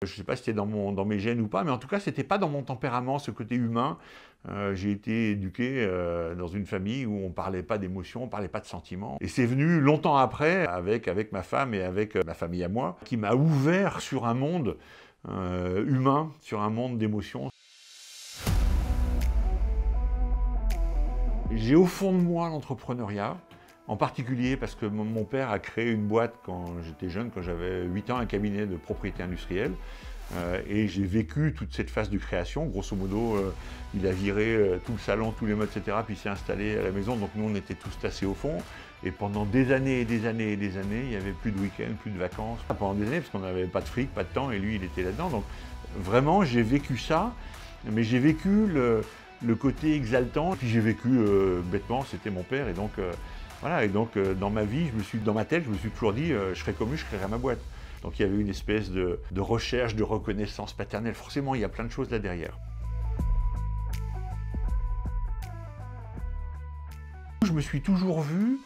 Je ne sais pas si c'était dans mes gènes ou pas, mais en tout cas, ce n'était pas dans mon tempérament, ce côté humain. J'ai été éduqué dans une famille où on ne parlait pas d'émotions, on ne parlait pas de sentiments. Et c'est venu longtemps après, avec ma femme et avec ma famille à moi, qui m'a ouvert sur un monde humain, sur un monde d'émotions. J'ai au fond de moi l'entrepreneuriat, en particulier parce que mon père a créé une boîte quand j'étais jeune, quand j'avais 8 ans, un cabinet de propriété industrielle. Et j'ai vécu toute cette phase de création. Grosso modo, il a viré tout le salon, tous les meubles, etc. Puis il s'est installé à la maison. Donc nous, on était tous tassés au fond. Et pendant des années et des années et des années, il n'y avait plus de week-end, plus de vacances. Pendant des années, parce qu'on n'avait pas de fric, pas de temps, et lui, il était là-dedans. Donc vraiment, j'ai vécu ça. Mais j'ai vécu le côté exaltant. Puis j'ai vécu bêtement, c'était mon père. Et donc, voilà. Et donc, dans ma vie, dans ma tête, je me suis toujours dit, je serai comme lui, je créerai ma boîte. Donc il y avait une espèce de recherche, de reconnaissance paternelle. Forcément, il y a plein de choses là derrière. Je me suis toujours vu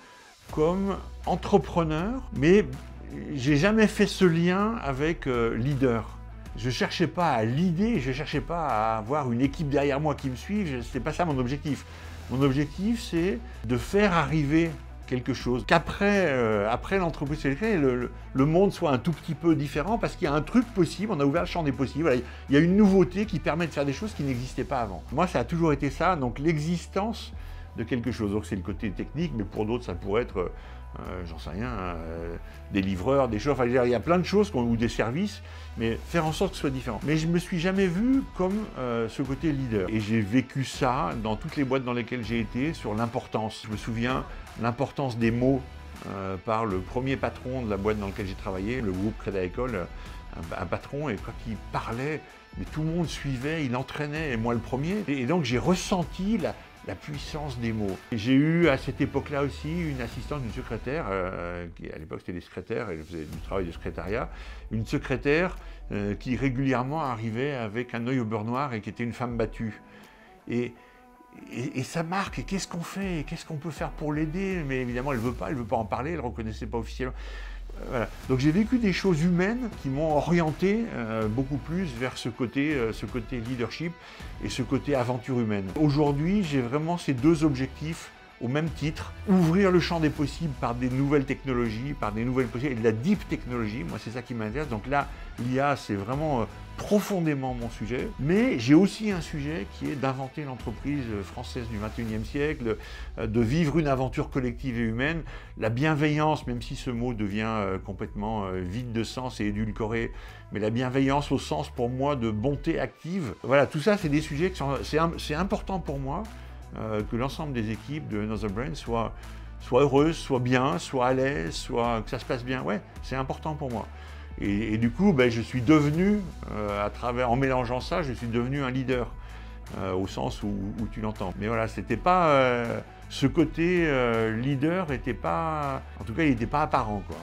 comme entrepreneur, mais j'ai jamais fait ce lien avec leader. Je ne cherchais pas à leader, je ne cherchais pas à avoir une équipe derrière moi qui me suive, ce n'est pas ça mon objectif. Mon objectif, c'est de faire arriver quelque chose, qu'après après l'entreprise le monde soit un tout petit peu différent parce qu'il y a un truc possible, on a ouvert le champ des possibles, voilà, il y a une nouveauté qui permet de faire des choses qui n'existaient pas avant. Moi, ça a toujours été ça, donc l'existence de quelque chose. Donc c'est le côté technique, mais pour d'autres, ça pourrait être, j'en sais rien, des livreurs, des choses, enfin, il y a plein de choses, ou des services, mais faire en sorte que ce soit différent. Mais je ne me suis jamais vu comme ce côté leader. Et j'ai vécu ça dans toutes les boîtes dans lesquelles j'ai été, sur l'importance. Je me souviens l'importance des mots par le premier patron de la boîte dans laquelle j'ai travaillé, le groupe Crédit Agricole, un patron, et quand il parlait, mais tout le monde suivait, il entraînait, et moi le premier. Et donc j'ai ressenti la puissance des mots. J'ai eu à cette époque-là aussi une assistante, une secrétaire, qui à l'époque c'était des secrétaires, elle faisait du travail de secrétariat, une secrétaire qui régulièrement arrivait avec un œil au beurre noir et qui était une femme battue. Et ça marque, et qu'est-ce qu'on fait? Qu'est-ce qu'on peut faire pour l'aider? Mais évidemment, elle ne veut pas en parler, elle ne reconnaissait pas officiellement. Voilà. Donc j'ai vécu des choses humaines qui m'ont orienté beaucoup plus vers ce côté leadership et ce côté aventure humaine. Aujourd'hui, j'ai vraiment ces deux objectifs au même titre. Ouvrir le champ des possibles par des nouvelles technologies, par des nouvelles possibilités, et de la deep technologie, moi c'est ça qui m'intéresse. Donc là, l'IA, c'est vraiment profondément mon sujet. Mais j'ai aussi un sujet qui est d'inventer l'entreprise française du XXIe siècle, de vivre une aventure collective et humaine. La bienveillance, même si ce mot devient complètement vide de sens et édulcoré, mais la bienveillance au sens pour moi de bonté active. Voilà, tout ça, c'est des sujets qui c'est important pour moi. Que l'ensemble des équipes de Another Brain soient heureuses, soient bien, soient à l'aise, que ça se passe bien. Ouais, c'est important pour moi. Et du coup, ben, je suis devenu, en mélangeant ça, je suis devenu un leader, au sens où tu l'entends. Mais voilà, c'était pas, ce côté leader n'était pas, en tout cas, il n'était pas apparent, quoi.